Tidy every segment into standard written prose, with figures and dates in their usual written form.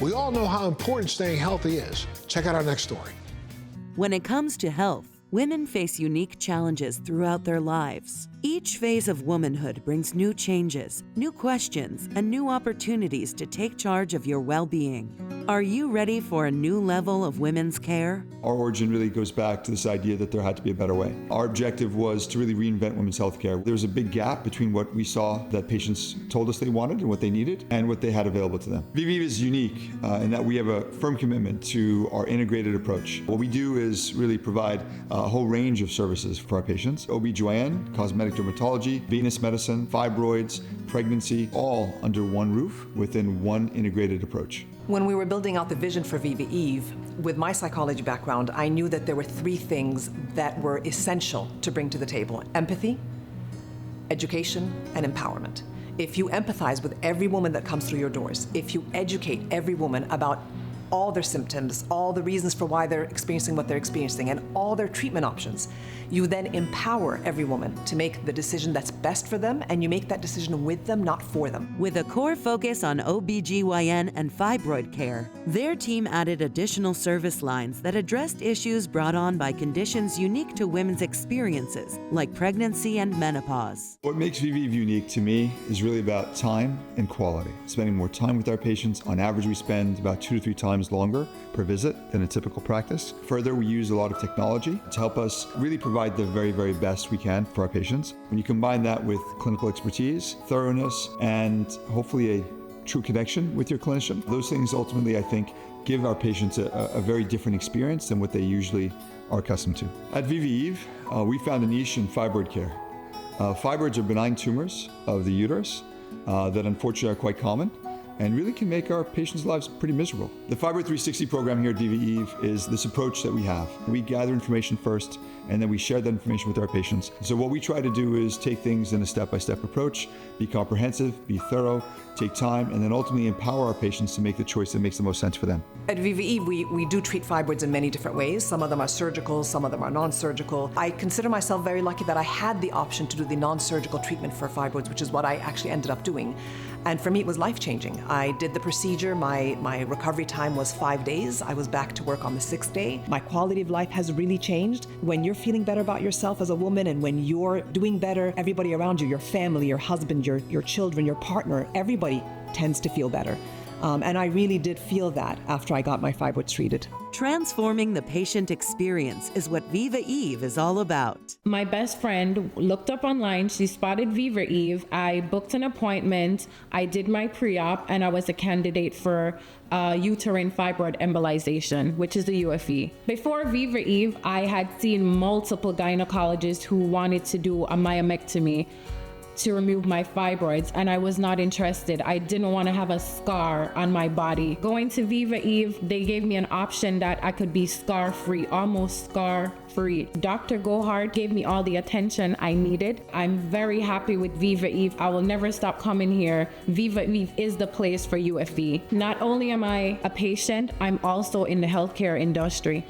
We all know how important staying healthy is. Check out our next story. When it comes to health, women face unique challenges throughout their lives. Each phase of womanhood brings new changes, new questions, and new opportunities to take charge of your well-being. Are you ready for a new level of women's care? Our origin really goes back to this idea that there had to be a better way. Our objective was to really reinvent women's healthcare. There was a big gap between what we saw that patients told us they wanted and what they needed and what they had available to them. VIVEVE is unique in that we have a firm commitment to our integrated approach. What we do is really provide a whole range of services for our patients. OB-GYN, cosmetic dermatology, venous medicine, fibroids, pregnancy, all under one roof within one integrated approach. When we were building out the vision for Viva Eve, with my psychology background, I knew that there were three things that were essential to bring to the table: empathy, education, and empowerment. If you empathize with every woman that comes through your doors, if you educate every woman about all their symptoms, all the reasons for why they're experiencing what they're experiencing, and all their treatment options, you then empower every woman to make the decision that's best for them, and you make that decision with them, not for them. With a core focus on OB-GYN and fibroid care, their team added additional service lines that addressed issues brought on by conditions unique to women's experiences, like pregnancy and menopause. What makes VIVEVE unique to me is really about time and quality. Spending more time with our patients. On average, we spend about 2 to 3 times longer per visit than a typical practice. Further, we use a lot of technology to help us really provide the very, very best we can for our patients. When you combine that with clinical expertise, thoroughness, and hopefully a true connection with your clinician, those things ultimately, I think, give our patients a very different experience than what they usually are accustomed to. At Viva Eve, we found a niche in fibroid care. Fibroids are benign tumors of the uterus that unfortunately are quite common and really can make our patients' lives pretty miserable. The Fibroid 360 program here at Viva Eve is this approach that we have. We gather information first, and then we share that information with our patients. So what we try to do is take things in a step-by-step approach, be comprehensive, be thorough, take time, and then ultimately empower our patients to make the choice that makes the most sense for them. At Viva Eve, we do treat fibroids in many different ways. Some of them are surgical, some of them are non-surgical. I consider myself very lucky that I had the option to do the non-surgical treatment for fibroids, which is what I actually ended up doing. And for me, it was life-changing. I did the procedure. My recovery time was 5 days. I was back to work on the 6th day. My quality of life has really changed. When you're feeling better about yourself as a woman, and when you're doing better, everybody around you, your family, your husband, your children, your partner, everybody tends to feel better. And I really did feel that after I got my fibroids treated. Transforming the patient experience is what Viva Eve is all about. My best friend looked up online, she spotted Viva Eve. I booked an appointment, I did my pre-op, and I was a candidate for uterine fibroid embolization, which is the UFE. Before Viva Eve, I had seen multiple gynecologists who wanted to do a myomectomy to remove my fibroids, and I was not interested. I didn't want to have a scar on my body. Going to Viva Eve, they gave me an option that I could be scar-free, almost scar-free. Dr. Gohard gave me all the attention I needed. I'm very happy with Viva Eve. I will never stop coming here. Viva Eve is the place for UFE. Not only am I a patient, I'm also in the healthcare industry.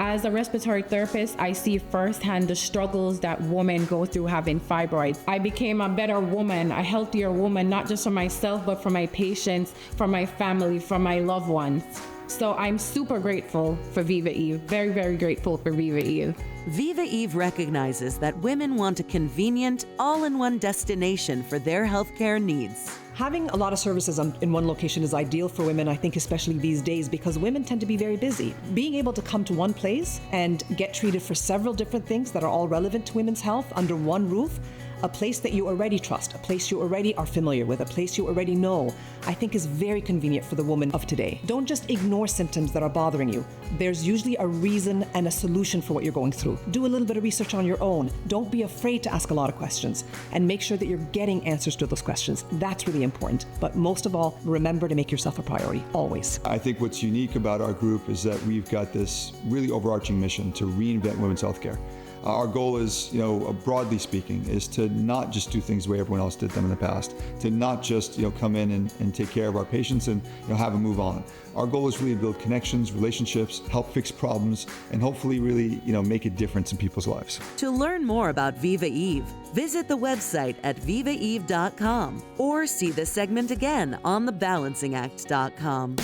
As a respiratory therapist, I see firsthand the struggles that women go through having fibroids. I became a better woman, a healthier woman, not just for myself, but for my patients, for my family, for my loved ones. So I'm super grateful for Viva Eve, very, very grateful for Viva Eve. Viva Eve recognizes that women want a convenient, all-in-one destination for their healthcare needs. Having a lot of services in one location is ideal for women, I think, especially these days, because women tend to be very busy. Being able to come to one place and get treated for several different things that are all relevant to women's health under one roof, a place that you already trust, a place you already are familiar with, a place you already know, I think is very convenient for the woman of today. Don't just ignore symptoms that are bothering you. There's usually a reason and a solution for what you're going through. Do a little bit of research on your own. Don't be afraid to ask a lot of questions, and make sure that you're getting answers to those questions. That's really important. But most of all, remember to make yourself a priority, always. I think what's unique about our group is that we've got this really overarching mission to reinvent women's healthcare. Our goal is, broadly speaking, is to not just do things the way everyone else did them in the past, to not just, come in and take care of our patients and, have them move on. Our goal is really to build connections, relationships, help fix problems, and hopefully really, make a difference in people's lives. To learn more about Viva Eve, visit the website at vivaeve.com or see the segment again on thebalancingact.com.